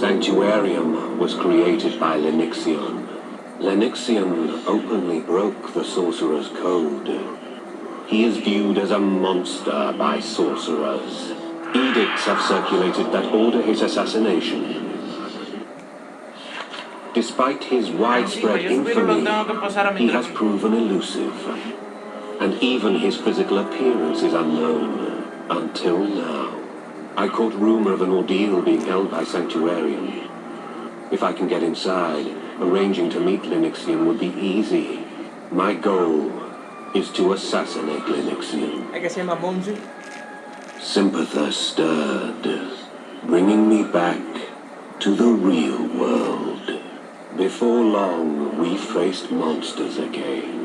Sanctuarium was created by Lenixion. Lenixion openly broke the sorcerer's code. He is viewed as a monster by sorcerers. Edicts have circulated that order his assassination. Despite his widespread infamy, he has proven elusive. And even his physical appearance is unknown. Until now. I caught rumor of an ordeal being held by Santuarium. If I can get inside, arranging to meet Lenixion would be easy. My goal is to assassinate Lenixion. Sympathy stirred, bringing me back to the real world. Before long, we faced monsters again.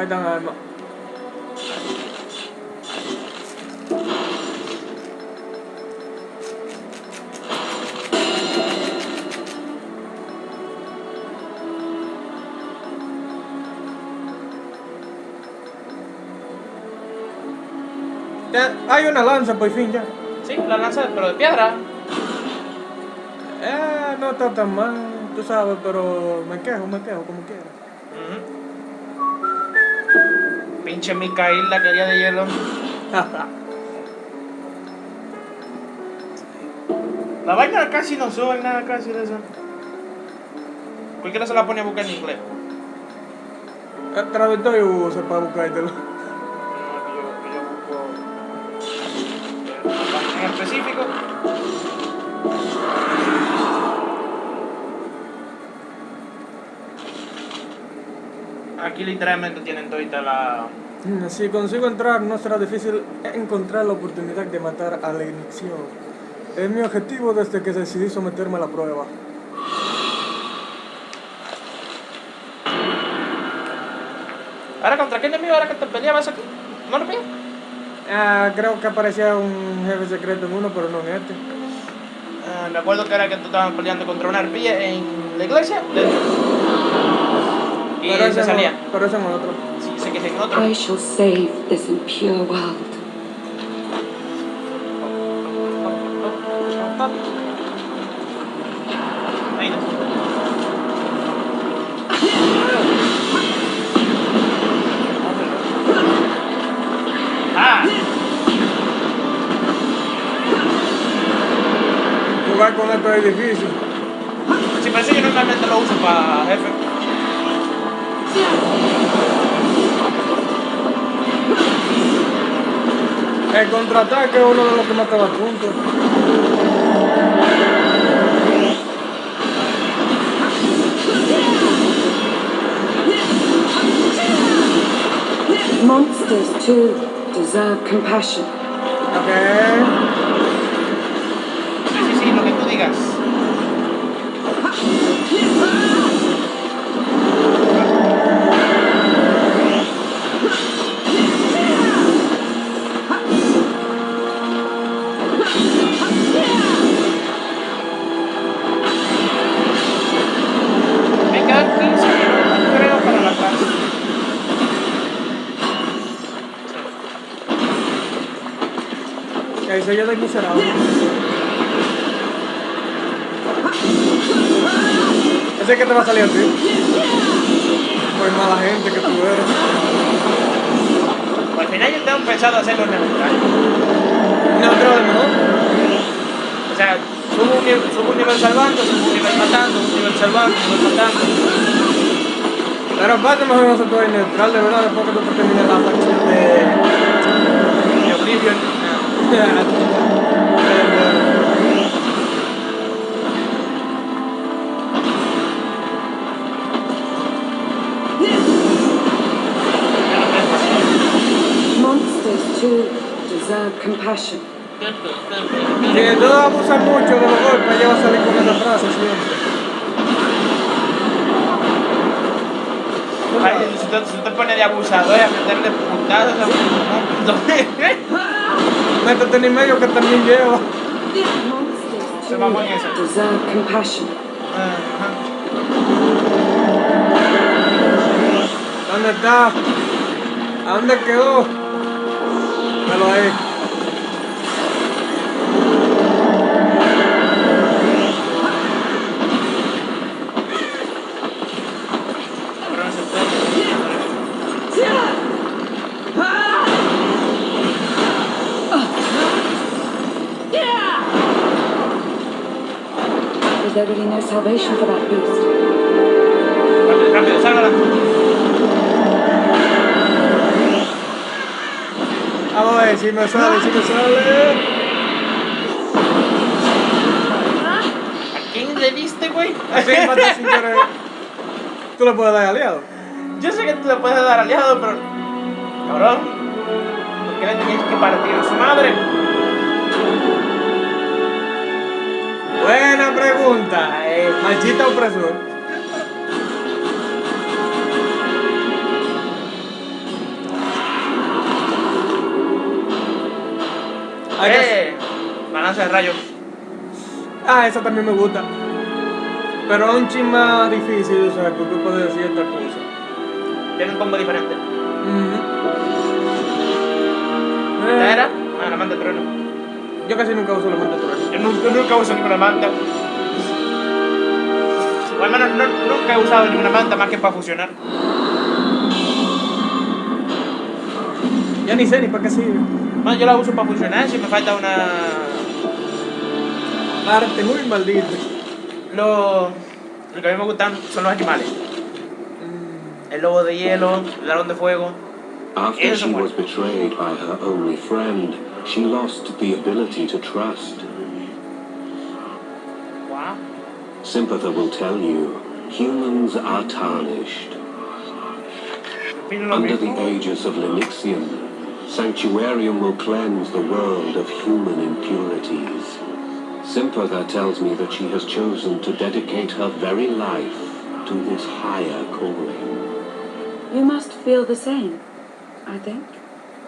Alma. Ya, hay una lanza por fin ya. Sí, la lanza, pero de piedra. No está tan mal, tú sabes, pero me quejo como quiera. Pinche Mikael, la quería de hielo. La vaina casi no sube nada casi de eso. Cualquiera se la pone a buscar en inglés. El traductor yo uso para buscártelo. Yo busco en específico. Aquí literalmente tienen todita la... Si consigo entrar, no será difícil encontrar la oportunidad de matar a Lenixion. Es mi objetivo desde que decidí someterme a la prueba. ¿Ahora contra qué enemigo era que te peleabas aquí? ¿No lo pillas? Creo que aparecía un jefe secreto en uno, pero no en este. Me acuerdo que era que tú estabas peleando contra una arpía en la iglesia. Y pero se salía. Pero ese no es otro. Sí, sé que es en otro. I shall save this impure world. Ahí no. Jugar con esto es difícil. Sí, parece que normalmente lo uso para jefe. El contraataque es uno de los que más te va a punto. Monsters too deserve compassion. Okay. Sí, lo que tú digas. Me quedan 15 minutos, creo, para la clase. Ahí se yo de miserable. Ese que te va a salir a ti. Por mala gente que tú eres. Al final yo tengo pensado hacerlo neutral. Neutral de mejor. O sea, subo un nivel salvando, subo un nivel matando, un nivel salvando, un nivel matando. Pero aparte mejor no se puede ir neutral, de verdad, después que tú te termines la facción de Oblivion. Monsters too deserve compassion. Si tú abusas mucho de los golpes, ella va a salir con esa frase siempre. Ay, si tú te pones de abusador y a meterle puntazos a un mundo. Métete en el medio que también lleva. Se mamó en eso. Deserve compassion. ¿Dónde está? ¿A dónde quedó? Velo ahí. Pero no se puede. Is there really no salvation for that beast? Rápido, rápido, sálvala. Vamos a ver si me sale, si me sale. ¿A quién le diste, güey? Así mata sin querer. Tú le puedes dar aliado. Yo sé que tú le puedes dar aliado, pero... Cabrón. ¿Por qué le tenías que partir a su madre? Buena pregunta. Machista opresor. Balance de rayos. Ah, esa también me gusta. Pero es un chin más difícil, o sea, porque puedo decir esta cosa. Tiene un combo diferente. Ujú. ¿Esta era? Ah, la manta de trueno. Yo casi nunca uso la manta de trueno. Yo nunca uso ninguna manta. O al menos nunca he usado ninguna manta más que para fusionar. Ya ni sé ni para qué sirve. Bueno, yo la uso para fusionar si me falta una... Arte muy maldito. Lo que a mí me gustan son los animales. El lobo de hielo, el dragón de fuego. After Eso she bueno. was betrayed by her only friend, she lost the ability to trust. Wow. Sympathy will tell you, humans are tarnished. Opino lo Under the mismo. aegis of Lenixium, Sanctuarium will cleanse the world of human impurities. Sympathy tells me that she has chosen to dedicate her very life to this higher calling. You must feel the same, I think.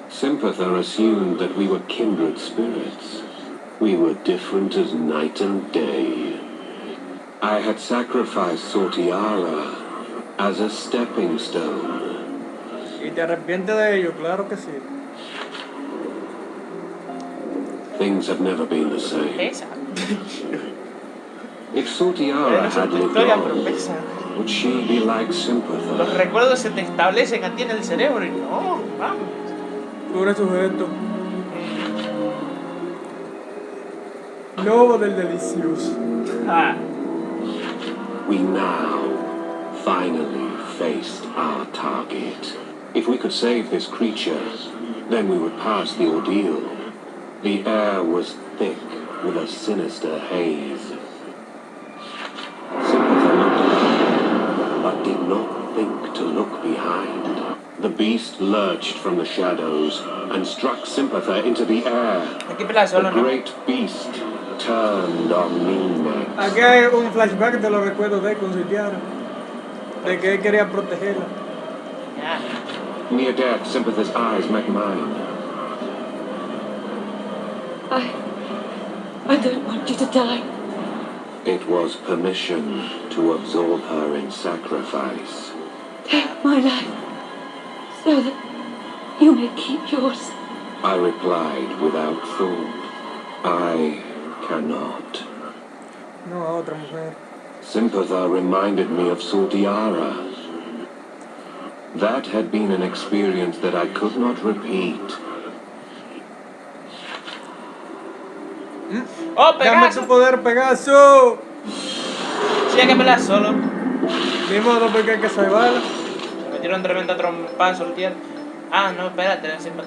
Sympathy assumed that we were kindred spirits. We were different as night and day. I had sacrificed Sortiara as a stepping stone. ¿Y te arrepientes de ello? Claro que sí. Things have never been the same. Pesa. If Sortiara No sé had tu lived historia, pero on, pesa. would she be like Los Sympathy? recuerdos se te establecen a ti en el cerebro y no, vamos. Pobre sujeto. Lobo del delicioso. Ah, We now finally faced our target. If we could save this creature, then we would pass the ordeal. The air was thick with a sinister haze. Sympathy looked up, but did not think to look behind. The beast lurched from the shadows and struck Sympathy into the air. hay que pelear The solo, ¿no? great beast turned on Nina. Aquí hay un flashback de los recuerdos de él con Sortiara. De que él quería protegerla. Ya. Near death, Sympathy's eyes met mine. I don't want you to die. It was permission to absorb her in sacrifice. Take my life so that you may keep yours. I replied without thought. I cannot. No a otra mujer. Sympathy reminded me of Sortiara. That had been an experience that I could not repeat. ¡Oh, Dame tu Pegaso! poder, Pegaso. Sí, hay que pelear solo. Ni modo porque hay que salvarla. Me metieron tremenda trompa en Sortier. Ah, no, espérate, siempre.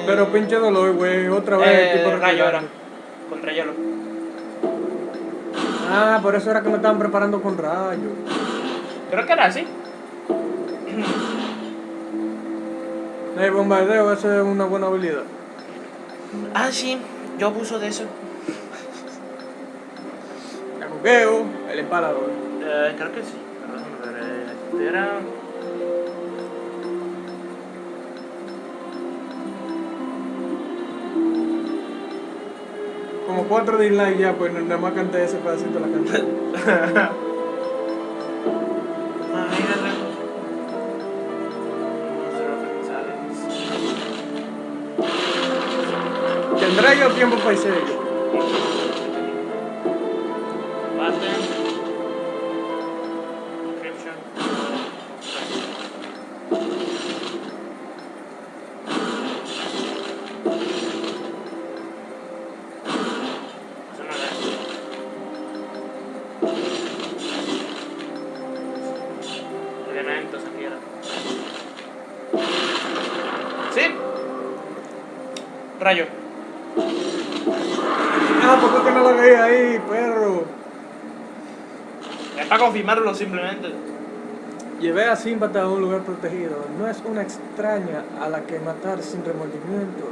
Pero pinche dolor, güey. Otra vez. tipo Rayo era. respirando. Contra hielo. Ah, por eso era que me estaban preparando con rayos. Creo que era así. El bombardeo, esa es una buena habilidad. Ah, sí. Yo abuso de eso. El buqueo, el empalador. Creo que sí. Déjame ver. Este era... Como 4 dislikes ya, pues nada más canté ese pedacito de la canción. ¿Tendré yo tiempo para hacer ello? Button. Encryption. Eso no es. Elementos aquí era. ¿Sí? Rayo. Ah, ¿por qué no lo veis ahí, perro? Es para confirmarlo simplemente. Llevé a Simbata a un lugar protegido. No es una extraña a la que matar sin remordimientos.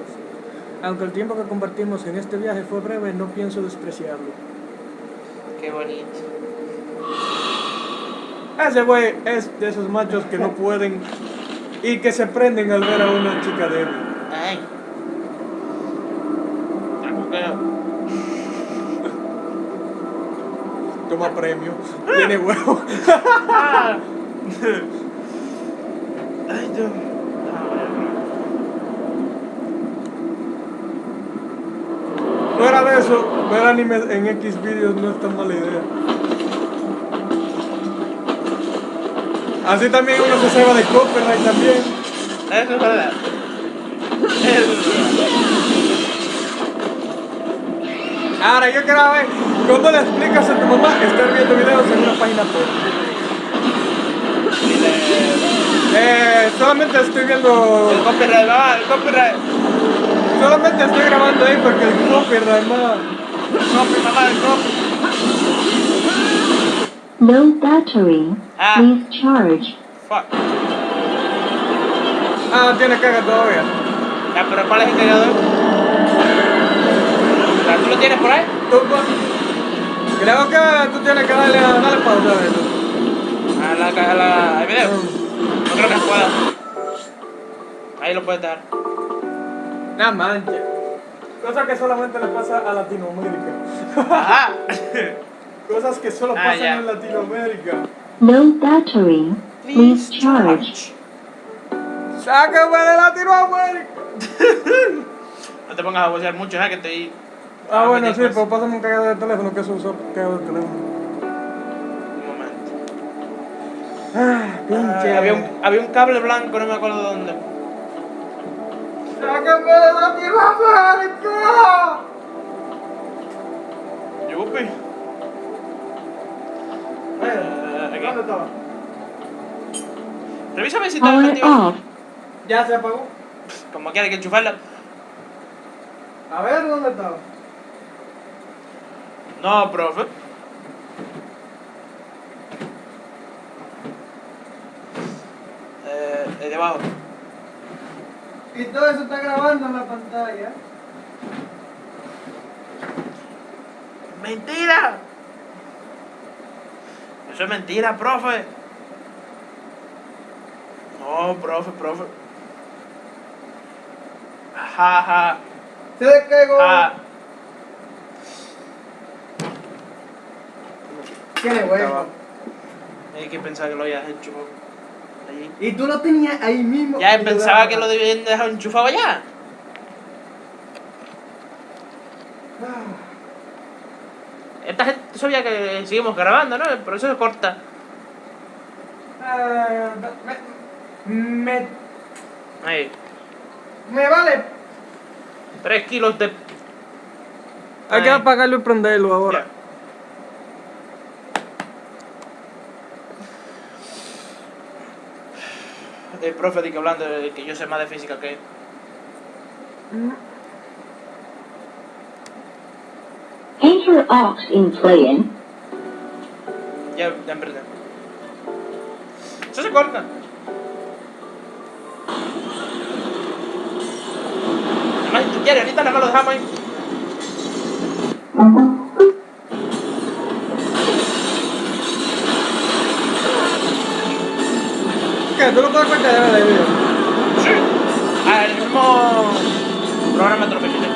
Aunque el tiempo que compartimos en este viaje fue breve, no pienso despreciarlo. Qué bonito. Ese güey es de esos machos que no pueden y que se prenden al ver a una chica débil. Ay. Tengo que... Toma premio. Tiene huevo. Ah. Ay, Dios. Fuera de eso, ver anime en X videos no es tan mala idea. Así también uno se ceba de copyright también. Eso es verdad. Eso es verdad. Ahora yo quiero ver cómo le explicas a tu mamá estar viendo videos en una página porno. Solamente estoy viendo. El copyright, mamá, el copyright. Solamente estoy grabando ahí porque el copyright más. El copy, mamá, el copy. No battery. Ah. Please charge. Fuck. Ah, tiene carga todavía. Ya, pero ¿cuál es el cargador? ¿Tú lo tienes por ahí? Creo que tú tienes que darle pausa a eso. ¿Al video? No creo que pueda. Ahí lo puedes dar. Nah, manches. Cosa que solamente le pasa a Latinoamérica. Ajá. Cosas que solo pasan ya. en Latinoamérica. No battery. Please charge. ¡Sácame de Latinoamérica! No te pongas a vocear mucho, que estoy... Ah, bueno, sí, pero pásame un cargador de teléfono que eso usa cargador de teléfono. Un momento. Ah, pinche. Había un cable blanco, no me acuerdo dónde. ¡Sácame de Latinoamérica! Yupi. Aquí. ¿Dónde estaba? Revisa a ver si está Power encendido. off. Ya se apagó. Como quiera, hay que enchufarla. A ver, ¿dónde estaba? No, profe. Debajo. Y todo eso está grabando en la pantalla. ¡Mentira! Eso es mentira, profe. No, profe. Ja. Se descargó. Ja. Tiene huevo. Hay que pensar que lo hayas hecho allí. Y tú lo tenías ahí mismo. Ya y pensaba lo que lo debían dejar enchufado allá. Esta gente sabía que seguimos grabando, ¿no? Por eso se corta. Me Ahí. vale. 3 kilos de... Hay que Ay. apagarlo y prenderlo ahora. Ya. El profe dice hablando de que yo sé más de física que él. Enter aux in playing. Ya emprendí. Eso se corta. Además, Jerry, ahorita nada más lo dejamos ahí. ¿Qué? ¿Tú lo puedes cortar de el video? Sí. Ah, el mismo programa te lo permite.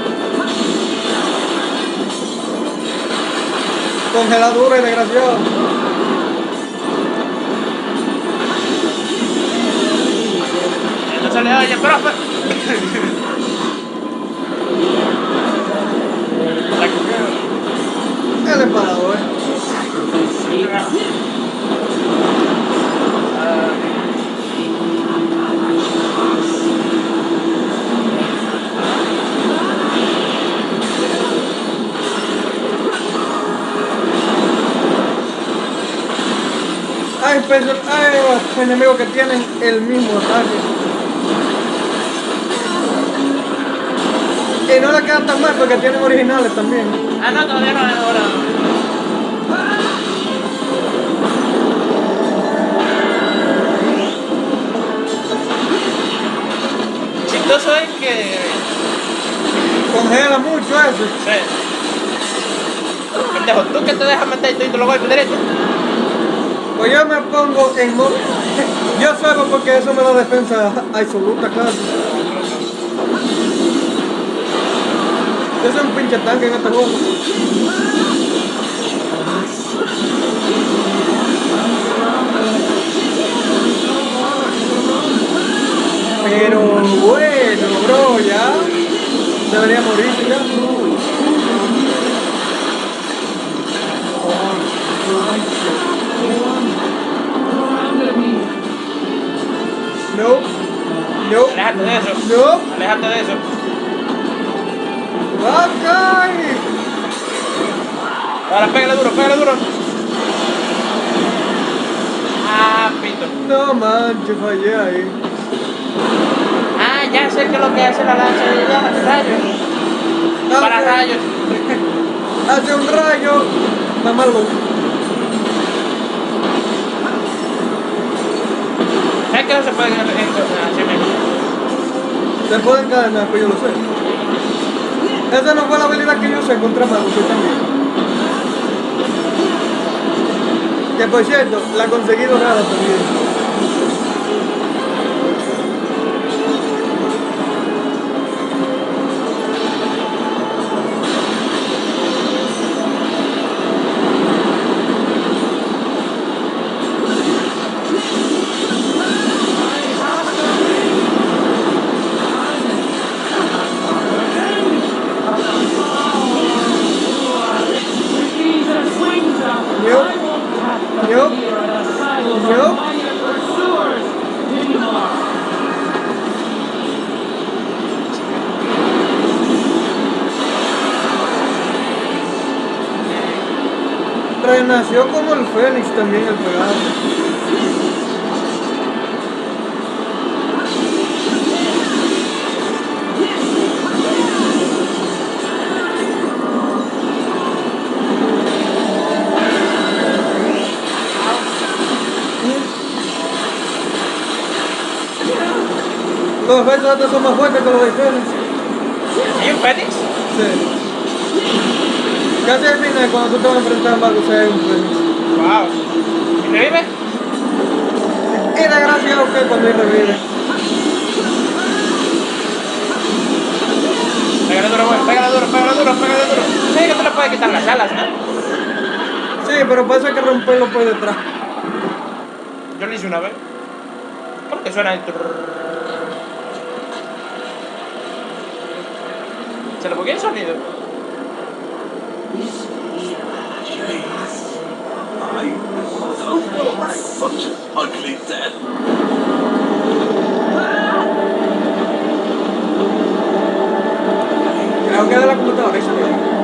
Congeladura y desgraciado. No sale, oye, profe. preparado, Hay enemigos que tienen el mismo ataque. Y no le quedan tan mal porque tienen originales también. Ah, no, todavía no, ahora. Chistoso es que... Congela mucho eso. Sí. Pendejo, tú que te dejas meter y te lo golpes derecho. Pues yo me pongo en modo... Yo salgo porque eso me da defensa absoluta casi. Yo soy un pinche tanque en este juego. Pero bueno, bro, ya debería morirse ya. No, no, Aléjate de eso. no, Aléjate de eso. ok. Ahora pégale duro, pégale duro. Ah, pito. No manches, fallé ahí. Ah, ya sé que es lo que hace la lanza de rayos. Para rayos. Hace un rayo, mamarlo. ¿Sabes que no se puede así mismo? Se puede encadenar, pues yo lo sé. Esa no fue la habilidad que yo usé contra magos, yo también. Que por cierto, la conseguí dorada también. Yo, yo, renació como el Fénix también el pegado. Los efectos estos son más fuertes que los de Fénix. ¿Hay un Fénix? Sí. Casi al final, cuando tú te vas a enfrentar a magos, hay un Fénix. Wow. ¿Y revive? Y desgraciado que cuando él revive. Pégale duro, güey. Pégale duro, pégale duro, pégale duro. Sí, que tú le puedes quitar las alas, ¿no? Sí, pero para eso hay que romperlo por detrás. Yo lo hice una vez. ¿Cómo que suena el trrrr? ¿Se le buguea el sonido? Creo que es de la computadora, eso no.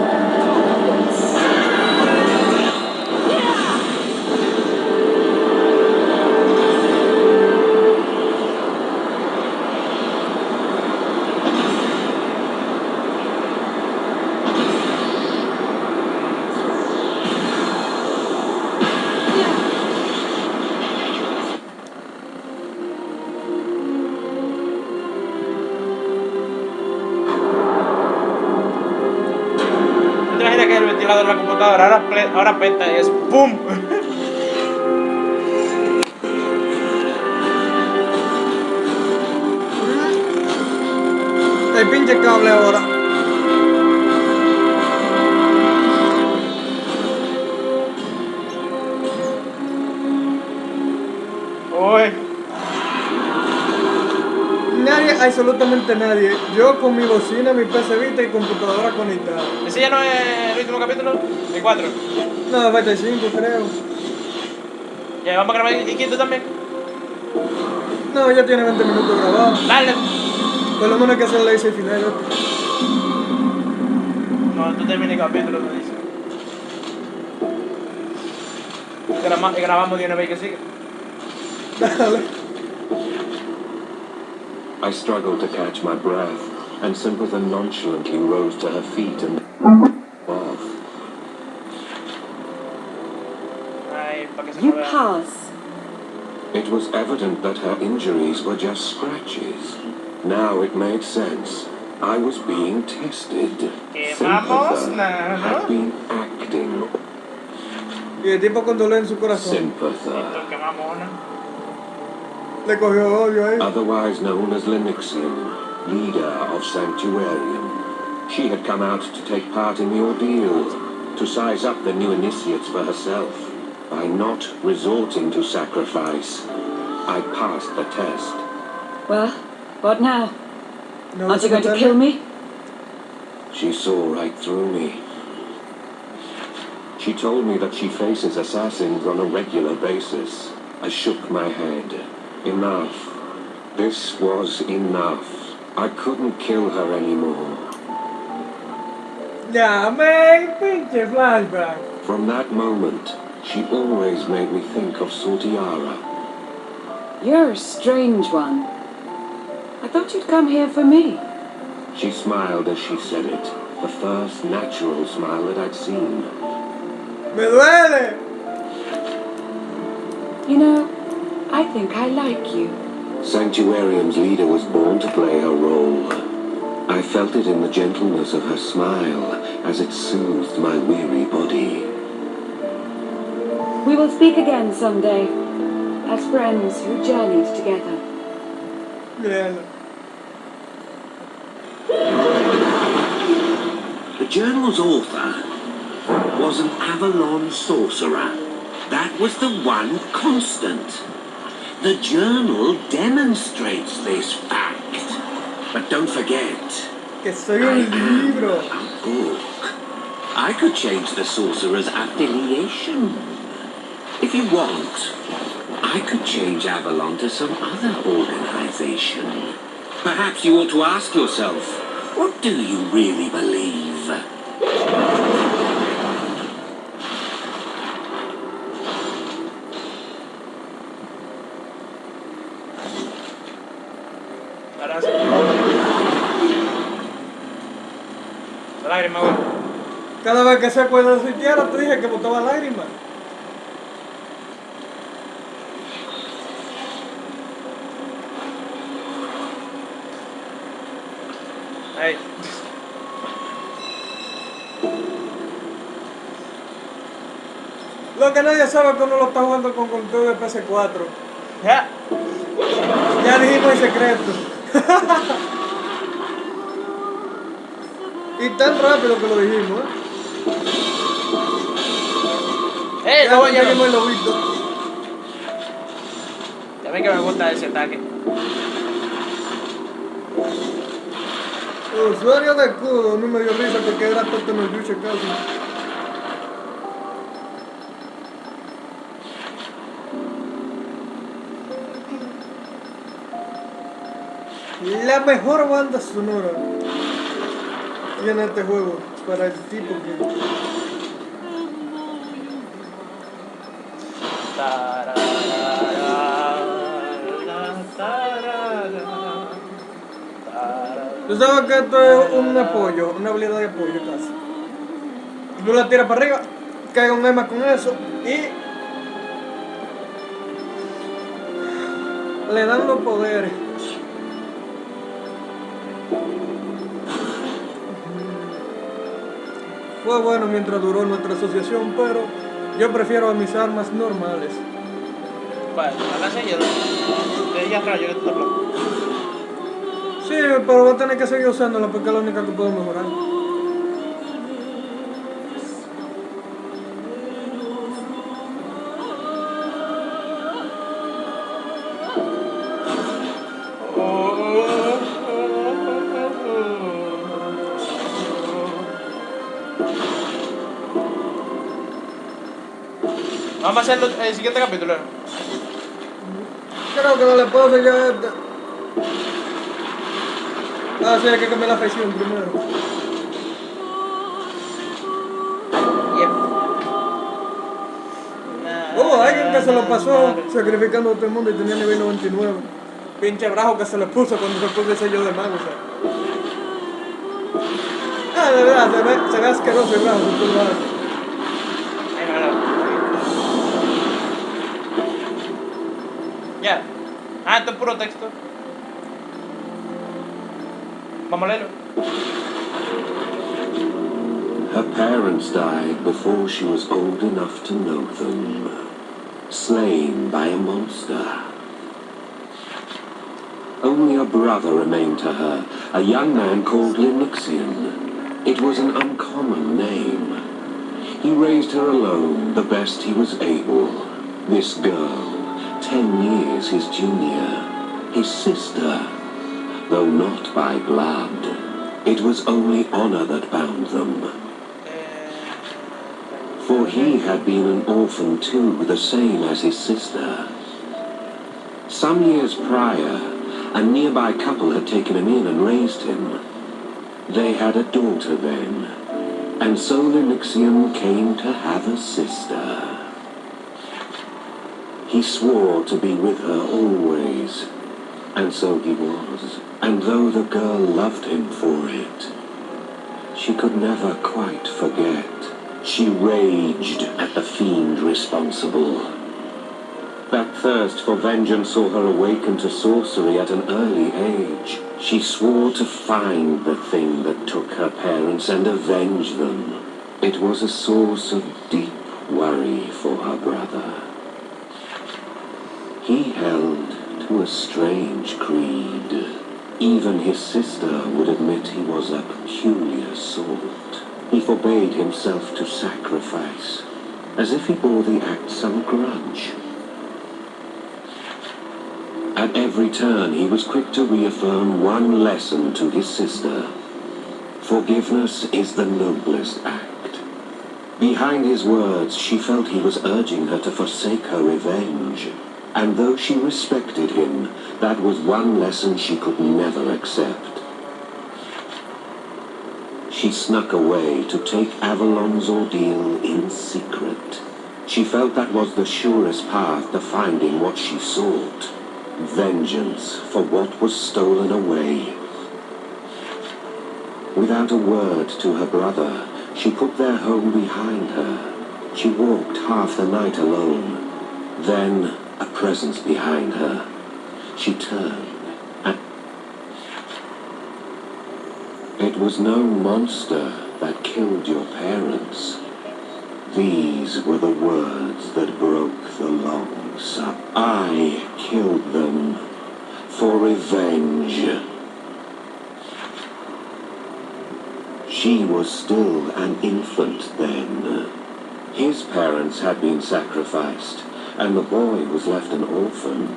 ¿Te imaginas que el ventilador de la computadora ahora peta y es ¡pum! El pinche cable ahora. Uy. Nadie, absolutamente nadie. Yo con mi bocina, mi PC Vita y computadora conectada. ¿Ese ya no es el último capítulo? ¿El 4? No, falta 5 creo. Ya, vamos a grabar el quinto también. No, ya tiene 20 minutos grabados. Dale. Por lo menos hay que hacer la ese final. No, tú terminas el capítulo, me dice. Grabamos de una vez que sigue. Dale. I struggled to catch my breath, and Simpletha nonchalantly rose to her feet and off. Ay, para que se You me vea. pass. It was evident that her injuries were just scratches. Now it made sense. I was being tested. Que Simpletha mamosna, had ¿no? been acting. Y el tipo con dolor en su corazón. Simpletha, Que mamona. Le cogió odio ahí. otherwise known as Lenixium, leader of Sanctuarium. She had come out to take part in the ordeal, to size up the new initiates for herself. By not resorting to sacrifice, I passed the test. Well, what now? No, Aren't you going to ¿se kill me? She saw right through me. She told me that she faces assassins on a regular basis. I shook my head. Enough. This was enough. I couldn't kill her anymore. Ya, man, pinche flashback. From that moment, she always made me think of Sortiara. You're a strange one. I thought you'd come here for me. She smiled as she said it, the first natural smile that I'd seen. Me duele. You know, I think I like you. Sanctuarium's leader was born to play her role. I felt it in the gentleness of her smile as it soothed my weary body. We will speak again someday, as friends who journeyed together. Míralo. The journal's author was an Avalon sorcerer. That was the one constant. The journal demonstrates this fact. But don't forget, Que soy I un am libro. a book. I could change the sorcerer's affiliation. If you want, I could change Avalon to some other organization. Perhaps you ought to ask yourself, what do you really believe? Ahora sí. La lágrima, güey. Cada vez que se acuerda de su tierra, te dije que botaba lágrimas. Ay. Lo que nadie sabe es que uno lo está jugando con control de PS4. Ya. Ya dijimos el secreto. Y tan rápido que lo dijimos, Lo voy ya a vimos el lobito. Ya ven que me gusta ese ataque. Usuario de escudo, a mí me dio risa porque era todo en el bicho casi. La mejor banda sonora tiene este juego para el tipo que... Tú sabes que esto es un apoyo, una habilidad de apoyo casi. Tú la tiras para arriba, cae un ema con eso y le dan los poderes. Fue bueno mientras duró nuestra asociación, pero yo prefiero a mis armas normales. Vale, a la silla de ella rayo que tú estás hablando. Sí, pero voy a tener que seguir usándola porque es la única que puedo mejorar. Oh. Vamos a hacer el siguiente capítulo. Creo que no le puedo hacer ya este. Ah, sí, hay que cambiar la feición primero. Yep. Hubo alguien que se lo pasó sacrificando a todo el mundo y tenía nivel 99. Pinche brazo que se le puso cuando se puso el sello de mago, o sea. Ah, de verdad, se ve asqueroso el brazo si tú lo haces. Ya. Ah, esto es puro texto. Vamos a leerlo. Her parents died before she was old enough to know them, slain by a monster. Only a brother remained to her, a young man called Linuxian. It was an uncommon name. He raised her alone, the best he was able. This girl, 10 years his junior, his sister, though not by blood. It was only honor that bound them. For he had been an orphan too, the same as his sister. Some years prior, a nearby couple had taken him in and raised him. They had a daughter then, and so Linuxian came to have a sister. He swore to be with her always, and so he was. And though the girl loved him for it, she could never quite forget. She raged at the fiend responsible. That thirst for vengeance saw her awaken to sorcery at an early age. She swore to find the thing that took her parents and avenge them. It was a source of deep worry for her brother. He held to a strange creed. Even his sister would admit he was a peculiar sort. He forbade himself to sacrifice, as if he bore the act some grudge. At every turn, he was quick to reaffirm one lesson to his sister. Forgiveness is the noblest act. Behind his words, she felt he was urging her to forsake her revenge. And though she respected him, that was one lesson she could never accept. She snuck away to take Avalon's ordeal in secret. She felt that was the surest path to finding what she sought. Vengeance for what was stolen away. Without a word to her brother, she put their home behind her. She walked half the night alone. Then, a presence behind her. She turned, and it was no monster that killed your parents. These were the words that broke the long summer. I killed them for revenge. She was still an infant then. His parents had been sacrificed, and the boy was left an orphan.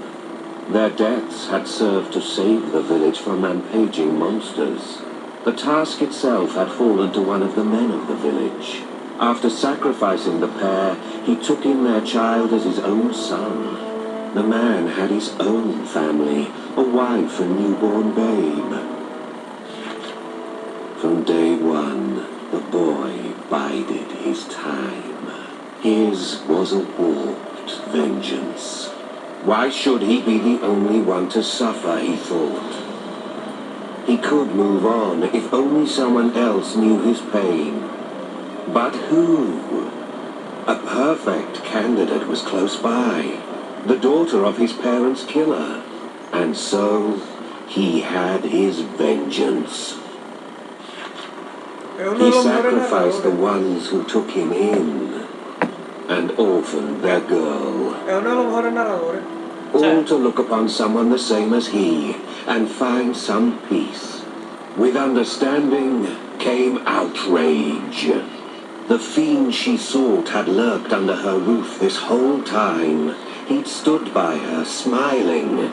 Their deaths had served to save the village from rampaging monsters. The task itself had fallen to one of the men of the village. After sacrificing the pair, he took in their child as his own son. The man had his own family, a wife and newborn babe. From day one, the boy bided his time. His was a warped vengeance. Why should he be the only one to suffer, he thought. He could move on if only someone else knew his pain. But who? A perfect candidate was close by. The daughter of his parents' killer. And so, he had his vengeance. He sacrificed the ones who took him in, and orphaned their girl. All to look upon someone the same as he, and find some peace. With understanding came outrage. The fiend she sought had lurked under her roof this whole time. He'd stood by her, smiling,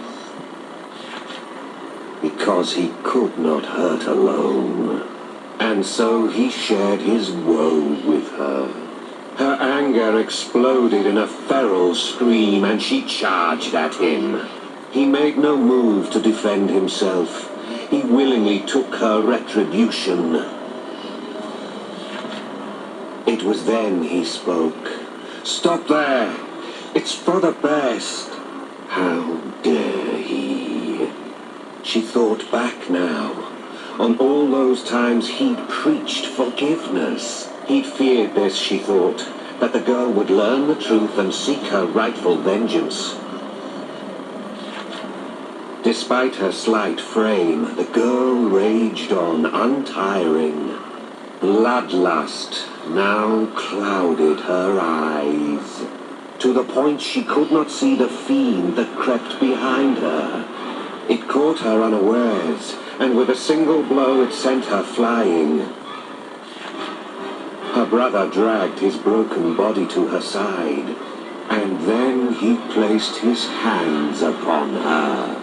because he could not hurt alone. And so he shared his woe with her. Her anger exploded in a feral scream, and she charged at him. He made no move to defend himself. He willingly took her retribution. It was then he spoke. "Stop there! It's for the best!" How dare he? She thought back now on all those times he'd preached forgiveness. He'd feared this, she thought, that the girl would learn the truth and seek her rightful vengeance. Despite her slight frame, the girl raged on, untiring. Bloodlust now clouded her eyes, to the point she could not see the fiend that crept behind her. It caught her unawares, and with a single blow it sent her flying. Her brother dragged his broken body to her side, and then he placed his hands upon her.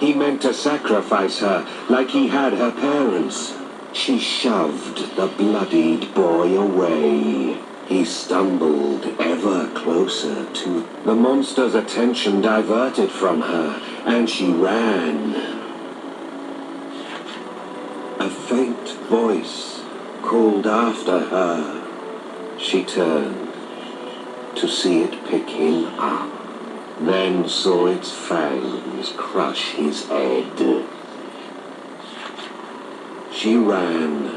He meant to sacrifice her like he had her parents. She shoved the bloodied boy away. He stumbled ever closer to the monster's attention diverted from her, and she ran. A faint voice called after her. She turned to see it pick him up, then saw its fangs crush his head. She ran,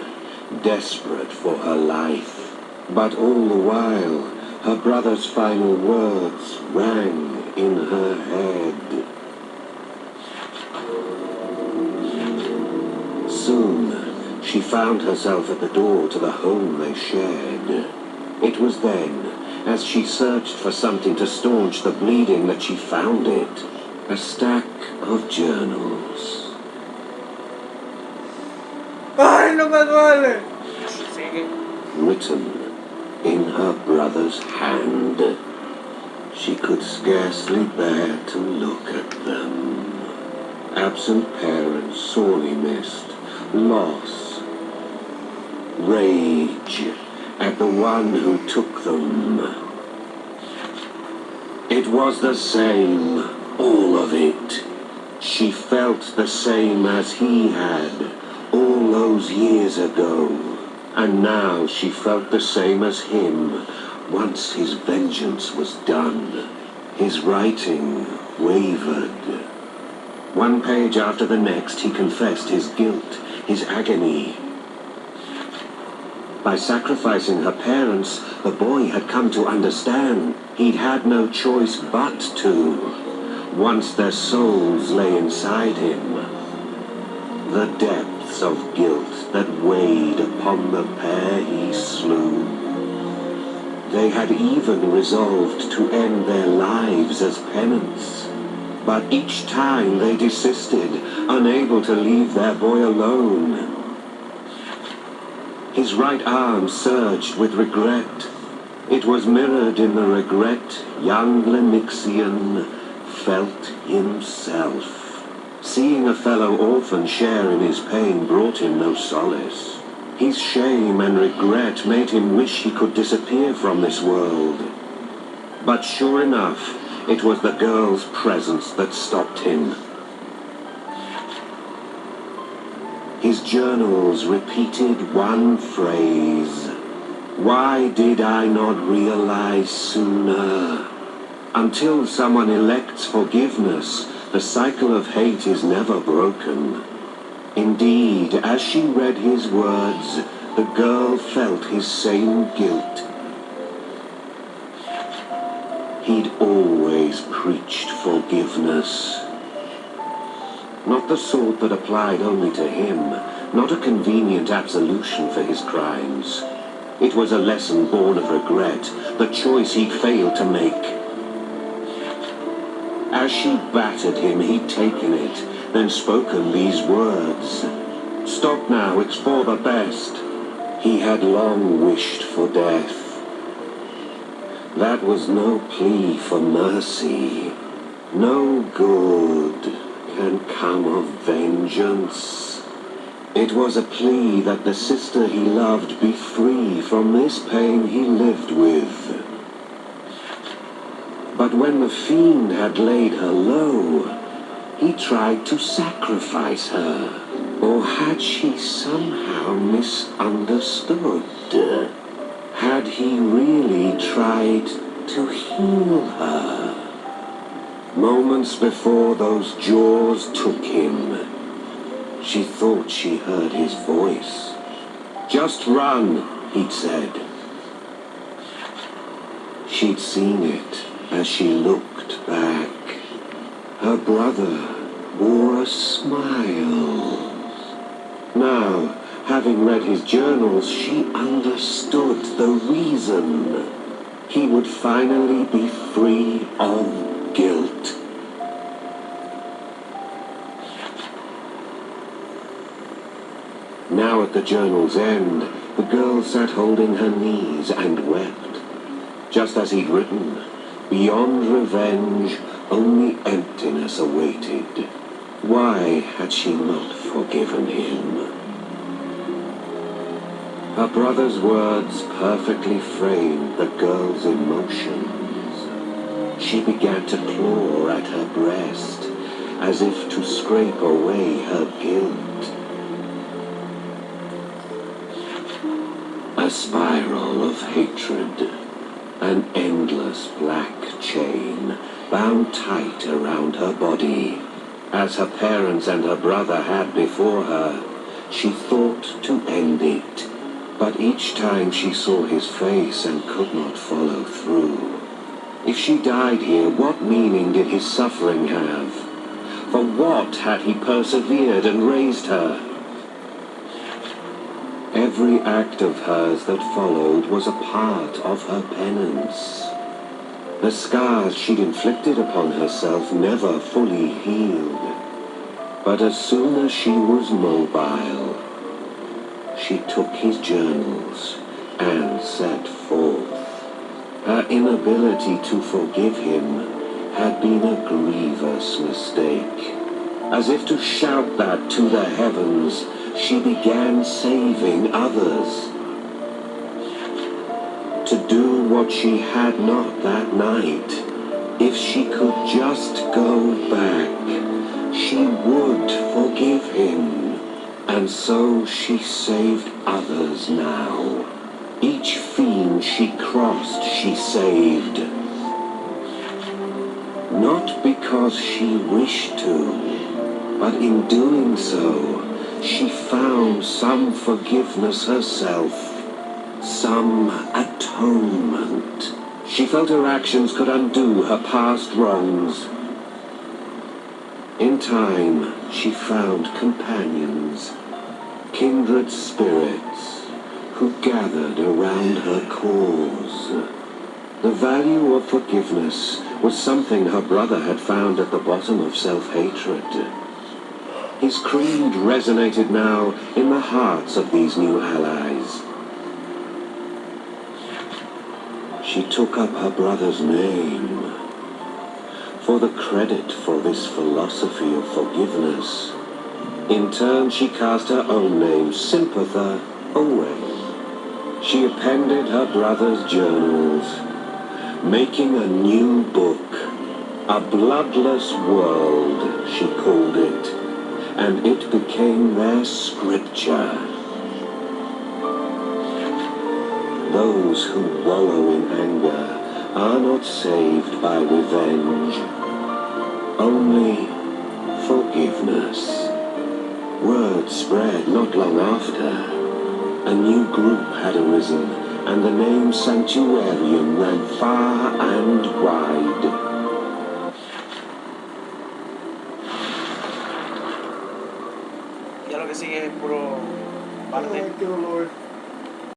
desperate for her life, but all the while her brother's final words rang in her head. Soon she found herself at the door to the home they shared. It was then, as she searched for something to staunch the bleeding, that she found it. A stack of journals. ¡Ay, no me duele! Sigue. Written in her brother's hand. She could scarcely bear to look at them. Absent parents sorely missed, loss, rage at the one who took them. It was the same, all of it. She felt the same as he had all those years ago. And now she felt the same as him once his vengeance was done. His writing wavered. One page after the next he confessed his guilt, his agony. By sacrificing her parents, the boy had come to understand he'd had no choice but to, once their souls lay inside him. The depths of guilt that weighed upon the pair he slew. They had even resolved to end their lives as penance. But each time they desisted, unable to leave their boy alone. His right arm surged with regret. It was mirrored in the regret young Lenixian felt himself. Seeing a fellow orphan share in his pain brought him no solace. His shame and regret made him wish he could disappear from this world. But sure enough, it was the girl's presence that stopped him. His journals repeated one phrase. Why did I not realize sooner? Until someone elects forgiveness, the cycle of hate is never broken. Indeed, as she read his words, the girl felt his same guilt. He'd always preached forgiveness. Not the sort that applied only to him, not a convenient absolution for his crimes. It was a lesson born of regret, the choice he'd failed to make. As she battered him, he'd taken it, then spoken these words. Stop now, it's for the best. He had long wished for death. That was no plea for mercy. No good can come of vengeance. It was a plea that the sister he loved be free from this pain he lived with. But when the fiend had laid her low, he tried to sacrifice her. Or had she somehow misunderstood? Had he really tried to heal her? Moments before those jaws took him, she thought she heard his voice. "Just run," he'd said. She'd seen it as she looked back. Her brother wore a smile. Now, having read his journals, she understood the reason. He would finally be free of guilt. Now at the journal's end, the girl sat holding her knees and wept. Just as he'd written, beyond revenge, only emptiness awaited. Why had she not forgiven him? Her brother's words perfectly framed the girl's emotions. She began to claw at her breast, as if to scrape away her guilt. A spiral of hatred, an endless black chain bound tight around her body. As her parents and her brother had before her, she thought to end it. But each time she saw his face and could not follow through. If she died here, what meaning did his suffering have? For what had he persevered and raised her? Every act of hers that followed was a part of her penance. The scars she'd inflicted upon herself never fully healed. But as soon as she was mobile, she took his journals and set forth. Her inability to forgive him had been a grievous mistake. As if to shout that to the heavens, she began saving others. To do what she had not that night. If she could just go back, she would forgive him. And so she saved others now. Each fiend she crossed, she saved. Not because she wished to, but in doing so, she found some forgiveness herself, some atonement. She felt her actions could undo her past wrongs. In time, she found companions, kindred spirits, who gathered around her cause. The value of forgiveness was something her brother had found at the bottom of self-hatred. His creed resonated now in the hearts of these new allies. She took up her brother's name for the credit for this philosophy of forgiveness. In turn, she cast her own name, Sympather, away. She appended her brother's journals, making a new book, A Bloodless World, she called it, and it became their scripture. Those who wallow in anger are not saved by revenge, only forgiveness. Word spread not long after. A new group had arisen, and the name Santuarium ran far and wide. Ya lo que sigue es puro parte. Ay, qué dolor.